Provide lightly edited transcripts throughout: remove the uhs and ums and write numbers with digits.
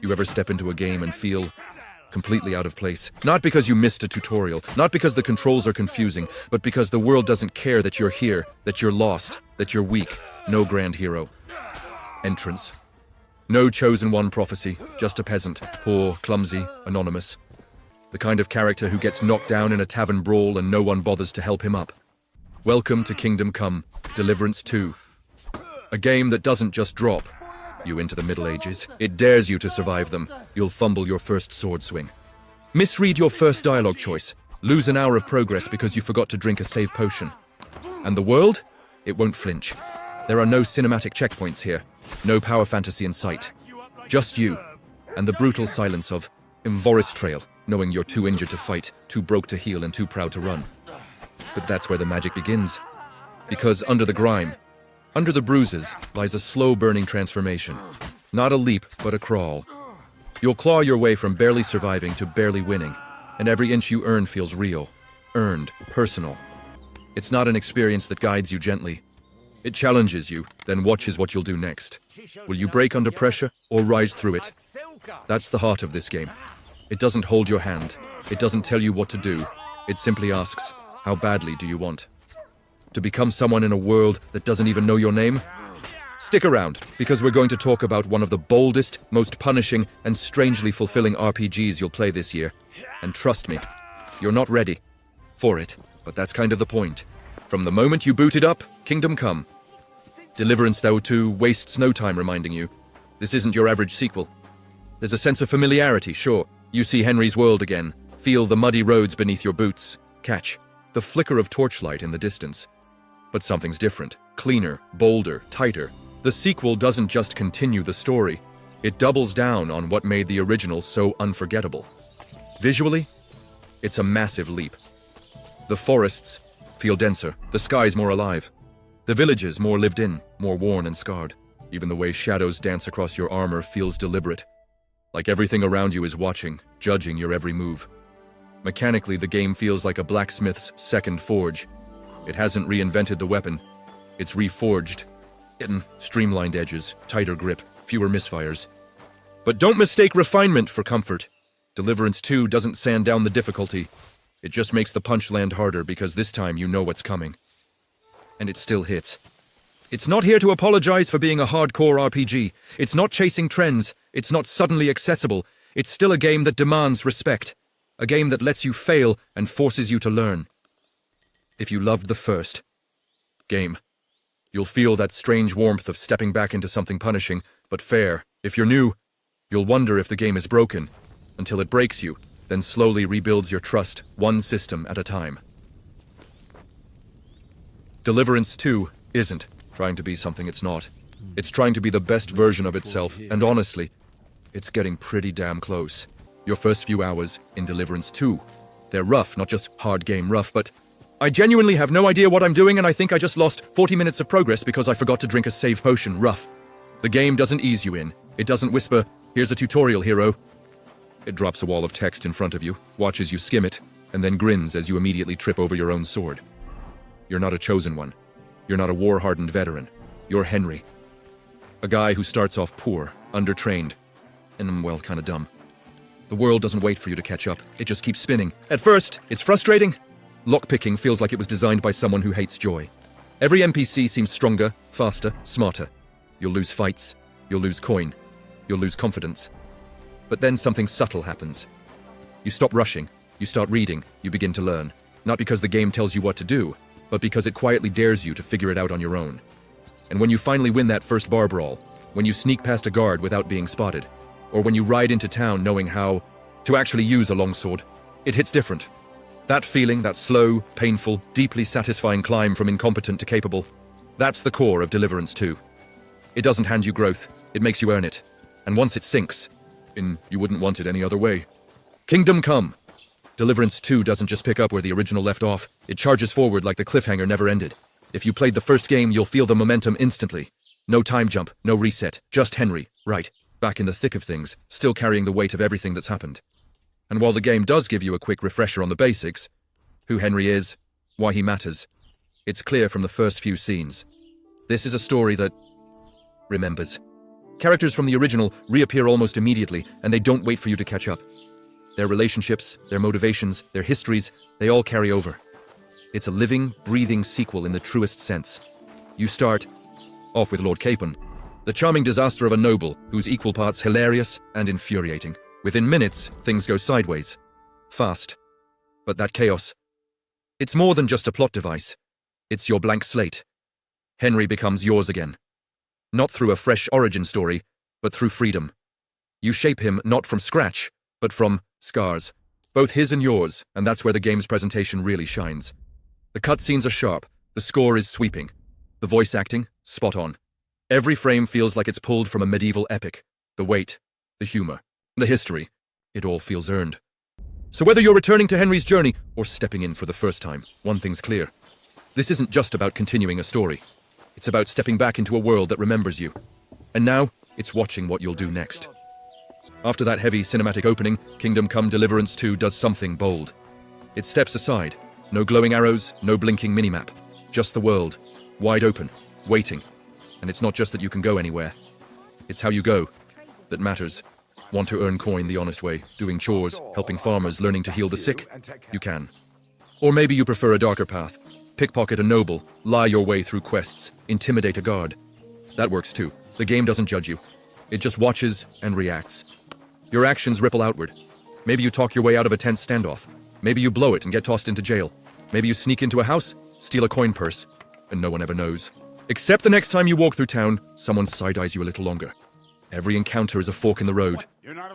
You ever step into a game and feel completely out of place? Not because you missed a tutorial, not because the controls are confusing, but because the world doesn't care that you're here, that you're lost, that you're weak. No grand hero. Entrance. No chosen one prophecy, just a peasant, poor, clumsy, anonymous. The kind of character who gets knocked down in a tavern brawl and no one bothers to help him up. Welcome to Kingdom Come, Deliverance II. A game that doesn't just drop you into the Middle Ages. It dares you to survive them. You'll fumble your first sword swing. Misread your first dialogue choice. Lose an hour of progress because you forgot to drink a save potion. And the world? It won't flinch. There are no cinematic checkpoints here. No power fantasy in sight. Just you. And the brutal silence of Invoris Trail, knowing you're too injured to fight, too broke to heal, and too proud to run. But that's where the magic begins. Because under the grime, under the bruises, lies a slow-burning transformation. Not a leap, but a crawl. You'll claw your way from barely surviving to barely winning, and every inch you earn feels real, earned, personal. It's not an experience that guides you gently. It challenges you, then watches what you'll do next. Will you break under pressure, or rise through it? That's the heart of this game. It doesn't hold your hand. It doesn't tell you what to do. It simply asks, how badly do you want to become someone in a world that doesn't even know your name? Stick around, because we're going to talk about one of the boldest, most punishing, and strangely fulfilling RPGs you'll play this year. And trust me, you're not ready for it, but that's kind of the point. From the moment you boot it up, Kingdom Come. Deliverance II wastes no time reminding you, this isn't your average sequel. There's a sense of familiarity, sure. You see Henry's world again, feel the muddy roads beneath your boots, catch the flicker of torchlight in the distance. But something's different, cleaner, bolder, tighter. The sequel doesn't just continue the story, it doubles down on what made the original so unforgettable. Visually, it's a massive leap. The forests feel denser, the skies more alive. The villages more lived in, more worn and scarred. Even the way shadows dance across your armor feels deliberate. Like everything around you is watching, judging your every move. Mechanically, the game feels like a blacksmith's second forge. It hasn't reinvented the weapon, it's reforged. In streamlined edges, tighter grip, fewer misfires. But don't mistake refinement for comfort. Deliverance II doesn't sand down the difficulty. It just makes the punch land harder because this time you know what's coming. And it still hits. It's not here to apologize for being a hardcore RPG. It's not chasing trends. It's not suddenly accessible. It's still a game that demands respect. A game that lets you fail and forces you to learn. If you loved the first game, you'll feel that strange warmth of stepping back into something punishing, but fair. If you're new, you'll wonder if the game is broken, until it breaks you, then slowly rebuilds your trust, one system at a time. Deliverance II isn't trying to be something it's not. It's trying to be the best version of itself, and honestly, it's getting pretty damn close. Your first few hours in Deliverance II, they're rough, not just hard game rough, but I genuinely have no idea what I'm doing, and I think I just lost 40 minutes of progress because I forgot to drink a save potion. Rough. The game doesn't ease you in. It doesn't whisper, here's a tutorial, hero. It drops a wall of text in front of you, watches you skim it, and then grins as you immediately trip over your own sword. You're not a chosen one. You're not a war-hardened veteran. You're Henry. A guy who starts off poor, undertrained, and, well, kinda dumb. The world doesn't wait for you to catch up. It just keeps spinning. At first, it's frustrating. Lockpicking feels like it was designed by someone who hates joy. Every NPC seems stronger, faster, smarter. You'll lose fights, you'll lose coin, you'll lose confidence. But then something subtle happens. You stop rushing, you start reading, you begin to learn. Not because the game tells you what to do, but because it quietly dares you to figure it out on your own. And when you finally win that first bar brawl, when you sneak past a guard without being spotted, or when you ride into town knowing how to actually use a longsword, it hits different. That feeling, that slow, painful, deeply satisfying climb from incompetent to capable, that's the core of Deliverance II. It doesn't hand you growth, it makes you earn it. And once it sinks, you wouldn't want it any other way. Kingdom Come. Deliverance II doesn't just pick up where the original left off, it charges forward like the cliffhanger never ended. If you played the first game, you'll feel the momentum instantly. No time jump, no reset, just Henry, right, back in the thick of things, still carrying the weight of everything that's happened. And while the game does give you a quick refresher on the basics, who Henry is, why he matters, it's clear from the first few scenes. This is a story that remembers. Characters from the original reappear almost immediately, and they don't wait for you to catch up. Their relationships, their motivations, their histories, they all carry over. It's a living, breathing sequel in the truest sense. You start off with Lord Capon, the charming disaster of a noble who's equal parts hilarious and infuriating. Within minutes, things go sideways. Fast. But that chaos, it's more than just a plot device. It's your blank slate. Henry becomes yours again. Not through a fresh origin story, but through freedom. You shape him not from scratch, but from scars. Both his and yours, and that's where the game's presentation really shines. The cutscenes are sharp, the score is sweeping. The voice acting, spot on. Every frame feels like it's pulled from a medieval epic. The weight, the humor, the history, it all feels earned. So whether you're returning to Henry's journey or stepping in for the first time, one thing's clear. This isn't just about continuing a story. It's about stepping back into a world that remembers you. And now, it's watching what you'll do next. After that heavy cinematic opening, Kingdom Come Deliverance II does something bold. It steps aside. No glowing arrows, no blinking minimap. Just the world, wide open, waiting. And it's not just that you can go anywhere. It's how you go that matters. Want to earn coin the honest way, doing chores, helping farmers, learning to heal the sick? You can. Or maybe you prefer a darker path. Pickpocket a noble, lie your way through quests, intimidate a guard. That works too. The game doesn't judge you. It just watches and reacts. Your actions ripple outward. Maybe you talk your way out of a tense standoff. Maybe you blow it and get tossed into jail. Maybe you sneak into a house, steal a coin purse, and no one ever knows. Except the next time you walk through town, someone side-eyes you a little longer. Every encounter is a fork in the road.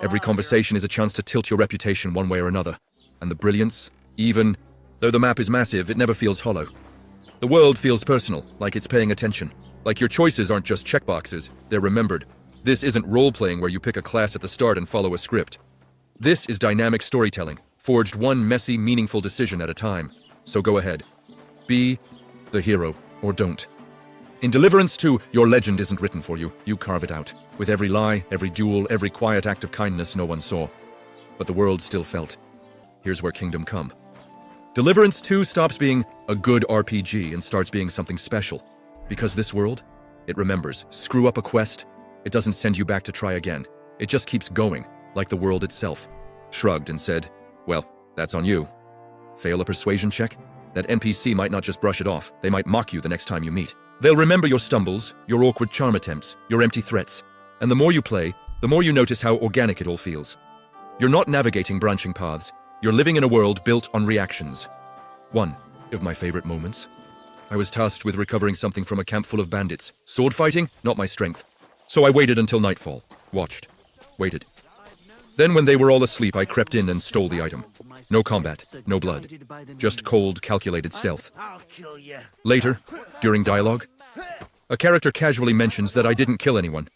Every conversation is a chance to tilt your reputation one way or another. And the brilliance, even though the map is massive, it never feels hollow. The world feels personal, like it's paying attention. Like your choices aren't just checkboxes, they're remembered. This isn't role-playing where you pick a class at the start and follow a script. This is dynamic storytelling, forged one messy, meaningful decision at a time. So go ahead. Be the hero, or don't. In Deliverance II, your legend isn't written for you. You carve it out. With every lie, every duel, every quiet act of kindness no one saw. But the world still felt. Here's where Kingdom Come. Deliverance II stops being a good RPG and starts being something special. Because this world, it remembers. Screw up a quest, it doesn't send you back to try again. It just keeps going, like the world itself. Shrugged and said, well, that's on you. Fail a persuasion check? That NPC might not just brush it off, they might mock you the next time you meet. They'll remember your stumbles, your awkward charm attempts, your empty threats. And the more you play, the more you notice how organic it all feels. You're not navigating branching paths, you're living in a world built on reactions. One of my favorite moments. I was tasked with recovering something from a camp full of bandits. Sword fighting, not my strength. So I waited until nightfall. Watched. Waited. Then when they were all asleep, I crept in and stole the item. No combat, no blood. Just cold, calculated stealth. Later, during dialogue, a character casually mentions that I didn't kill anyone.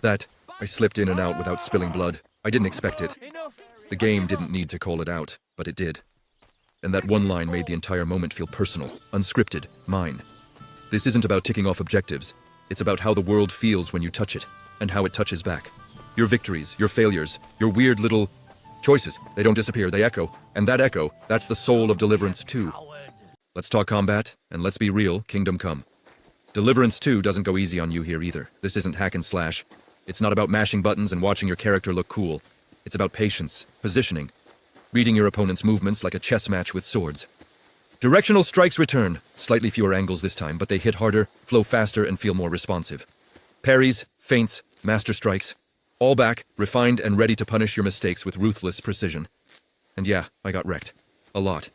That I slipped in and out without spilling blood. I didn't expect it. The game didn't need to call it out, but it did. And that one line made the entire moment feel personal, unscripted, mine. This isn't about ticking off objectives. It's about how the world feels when you touch it, and how it touches back. Your victories, your failures, your weird little choices, they don't disappear, they echo. And that echo, that's the soul of Deliverance II. Let's talk combat, and let's be real, Kingdom Come. Deliverance II doesn't go easy on you here either. This isn't hack and slash. It's not about mashing buttons and watching your character look cool. It's about patience, positioning, reading your opponent's movements like a chess match with swords. Directional strikes return, slightly fewer angles this time, but they hit harder, flow faster, and feel more responsive. Parries, feints, master strikes, all back, refined and ready to punish your mistakes with ruthless precision. And yeah, I got wrecked. A lot.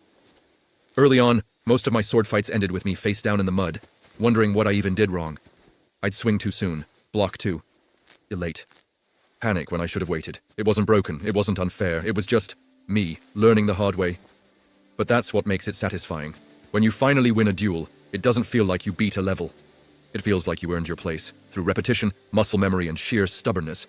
Early on, most of my sword fights ended with me face down in the mud, wondering what I even did wrong. I'd swing too soon, block too late. Panic when I should have waited. It wasn't broken, it wasn't unfair, it was just me, learning the hard way. But that's what makes it satisfying. When you finally win a duel, it doesn't feel like you beat a level. It feels like you earned your place, through repetition, muscle memory, and sheer stubbornness.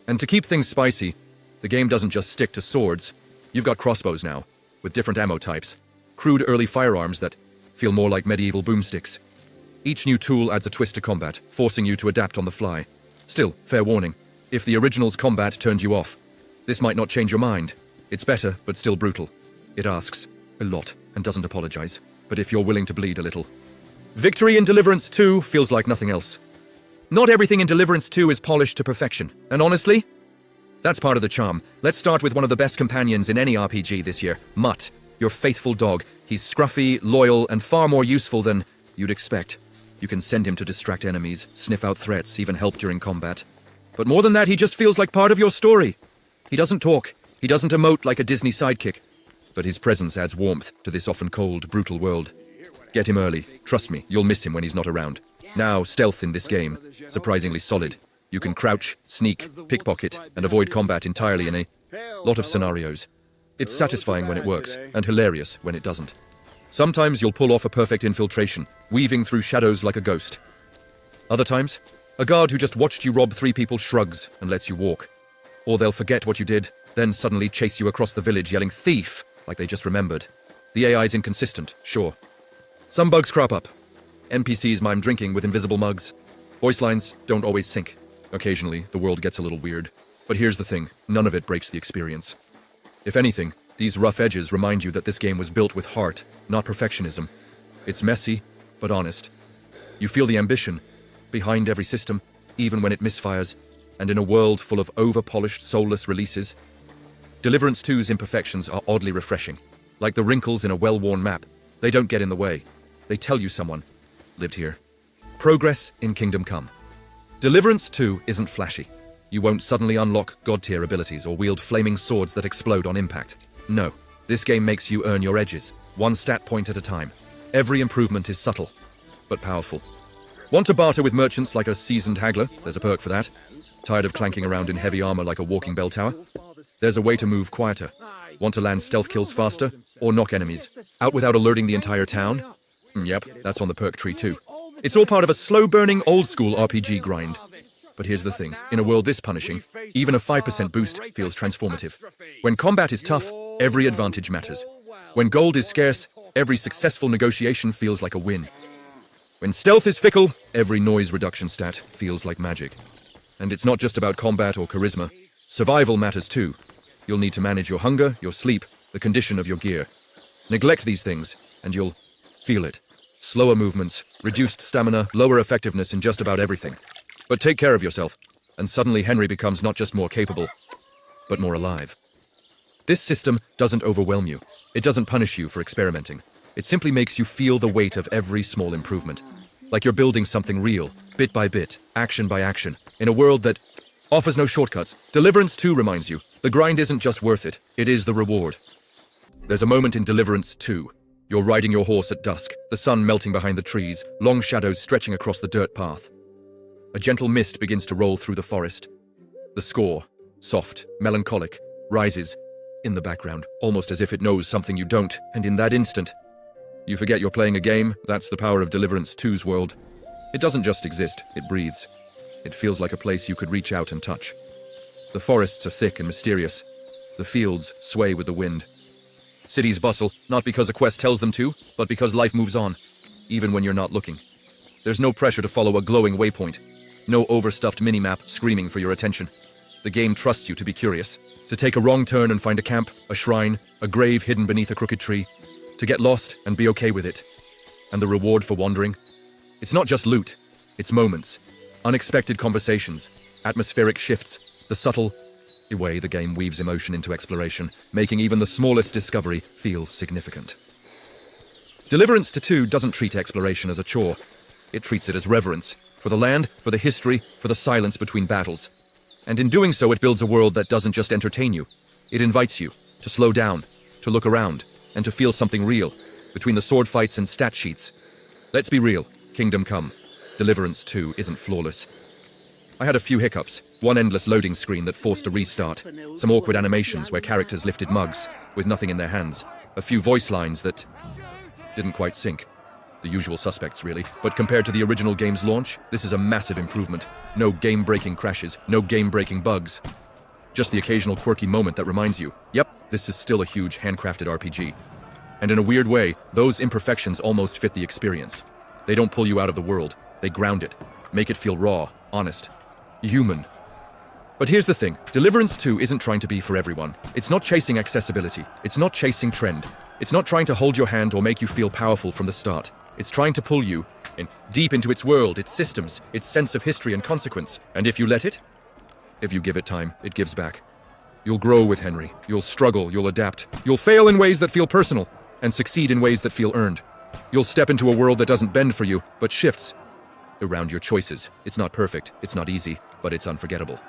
And to keep things spicy, the game doesn't just stick to swords. You've got crossbows now, with different ammo types. Crude early firearms that feel more like medieval boomsticks. Each new tool adds a twist to combat, forcing you to adapt on the fly. Still, fair warning, if the original's combat turned you off, this might not change your mind. It's better, but still brutal. It asks a lot and doesn't apologize, but if you're willing to bleed a little. Victory in Deliverance II feels like nothing else. Not everything in Deliverance II is polished to perfection, and honestly, that's part of the charm. Let's start with one of the best companions in any RPG this year, Mutt, your faithful dog. He's scruffy, loyal, and far more useful than you'd expect. You can send him to distract enemies, sniff out threats, even help during combat. But more than that, he just feels like part of your story. He doesn't talk, he doesn't emote like a Disney sidekick, but his presence adds warmth to this often cold, brutal world. Get him early. Trust me, you'll miss him when he's not around. Now, stealth in this game, surprisingly solid. You can crouch, sneak, pickpocket, and avoid combat entirely in a lot of scenarios. It's satisfying when it works, and hilarious when it doesn't. Sometimes you'll pull off a perfect infiltration, weaving through shadows like a ghost. Other times, a guard who just watched you rob 3 people shrugs and lets you walk. Or they'll forget what you did, then suddenly chase you across the village yelling "thief" like they just remembered. The AI's inconsistent, sure. Some bugs crop up. NPCs mime drinking with invisible mugs. Voice lines don't always sync. Occasionally, the world gets a little weird. But here's the thing, none of it breaks the experience. If anything, these rough edges remind you that this game was built with heart, not perfectionism. It's messy, but honest. You feel the ambition behind every system, even when it misfires, and in a world full of over-polished, soulless releases, Deliverance II's imperfections are oddly refreshing. Like the wrinkles in a well-worn map, they don't get in the way. They tell you someone lived here. Progress in Kingdom Come. Deliverance II isn't flashy. You won't suddenly unlock god-tier abilities or wield flaming swords that explode on impact. No, this game makes you earn your edges, one stat point at a time. Every improvement is subtle, but powerful. Want to barter with merchants like a seasoned haggler? There's a perk for that. Tired of clanking around in heavy armor like a walking bell tower? There's a way to move quieter. Want to land stealth kills faster? Or knock enemies out without alerting the entire town? Yep, that's on the perk tree too. It's all part of a slow-burning, old-school RPG grind. But here's the thing, in a world this punishing, even a 5% boost feels transformative. When combat is tough, every advantage matters. When gold is scarce, every successful negotiation feels like a win. When stealth is fickle, every noise reduction stat feels like magic. And it's not just about combat or charisma. Survival matters too. You'll need to manage your hunger, your sleep, the condition of your gear. Neglect these things, and you'll feel it. Slower movements, reduced stamina, lower effectiveness in just about everything. But take care of yourself, and suddenly Henry becomes not just more capable, but more alive. This system doesn't overwhelm you. It doesn't punish you for experimenting. It simply makes you feel the weight of every small improvement. Like you're building something real, bit by bit, action by action, in a world that offers no shortcuts. Deliverance II reminds you, the grind isn't just worth it, it is the reward. There's a moment in Deliverance II. You're riding your horse at dusk, the sun melting behind the trees, long shadows stretching across the dirt path. A gentle mist begins to roll through the forest. The score, soft, melancholic, rises in the background, almost as if it knows something you don't, and in that instant, you forget you're playing a game. That's the power of Deliverance II's world. It doesn't just exist, it breathes. It feels like a place you could reach out and touch. The forests are thick and mysterious. The fields sway with the wind. Cities bustle, not because a quest tells them to, but because life moves on, even when you're not looking. There's no pressure to follow a glowing waypoint. No overstuffed minimap screaming for your attention. The game trusts you to be curious, to take a wrong turn and find a camp, a shrine, a grave hidden beneath a crooked tree, to get lost and be okay with it. And the reward for wandering? It's not just loot, it's moments, unexpected conversations, atmospheric shifts, the subtle way the game weaves emotion into exploration, making even the smallest discovery feel significant. Deliverance II doesn't treat exploration as a chore. It treats it as reverence, for the land, for the history, for the silence between battles. And in doing so, it builds a world that doesn't just entertain you. It invites you to slow down, to look around, and to feel something real, between the sword fights and stat sheets. Let's be real, Kingdom Come. Deliverance II isn't flawless. I had a few hiccups, one endless loading screen that forced a restart, some awkward animations where characters lifted mugs, with nothing in their hands, a few voice lines that didn't quite sync. The usual suspects, really, but compared to the original game's launch, this is a massive improvement. No game-breaking crashes, no game-breaking bugs. Just the occasional quirky moment that reminds you, yep, this is still a huge handcrafted RPG. And in a weird way, those imperfections almost fit the experience. They don't pull you out of the world, they ground it, make it feel raw, honest, human. But here's the thing, Deliverance II isn't trying to be for everyone. It's not chasing accessibility, it's not chasing trend. It's not trying to hold your hand or make you feel powerful from the start. It's trying to pull you deep into its world, its systems, its sense of history and consequence. And if you let it, if you give it time, it gives back. You'll grow with Henry. You'll struggle, you'll adapt. You'll fail in ways that feel personal, and succeed in ways that feel earned. You'll step into a world that doesn't bend for you, but shifts around your choices. It's not perfect, it's not easy, but it's unforgettable.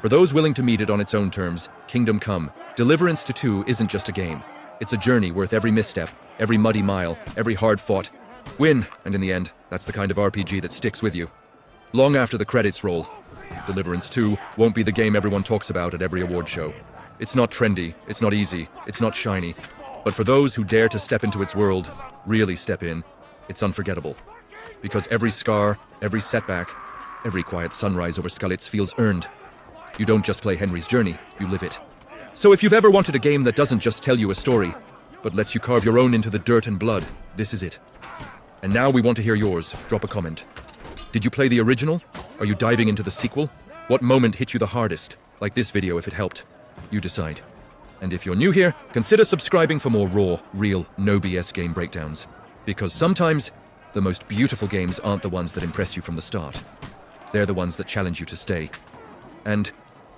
For those willing to meet it on its own terms, Kingdom Come, Deliverance II isn't just a game. It's a journey worth every misstep, every muddy mile, every hard-fought win, and in the end, that's the kind of RPG that sticks with you. Long after the credits roll, Deliverance II won't be the game everyone talks about at every award show. It's not trendy, it's not easy, it's not shiny. But for those who dare to step into its world, really step in, it's unforgettable. Because every scar, every setback, every quiet sunrise over Skullets feels earned. You don't just play Henry's journey, you live it. So if you've ever wanted a game that doesn't just tell you a story, but lets you carve your own into the dirt and blood, this is it. And now we want to hear yours. Drop a comment. Did you play the original? Are you diving into the sequel? What moment hit you the hardest? Like this video if it helped. You decide. And if you're new here, consider subscribing for more raw, real, no BS game breakdowns. Because sometimes, the most beautiful games aren't the ones that impress you from the start. They're the ones that challenge you to stay. And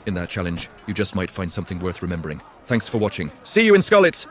in that challenge, you just might find something worth remembering. Thanks for watching. See you in Skullets!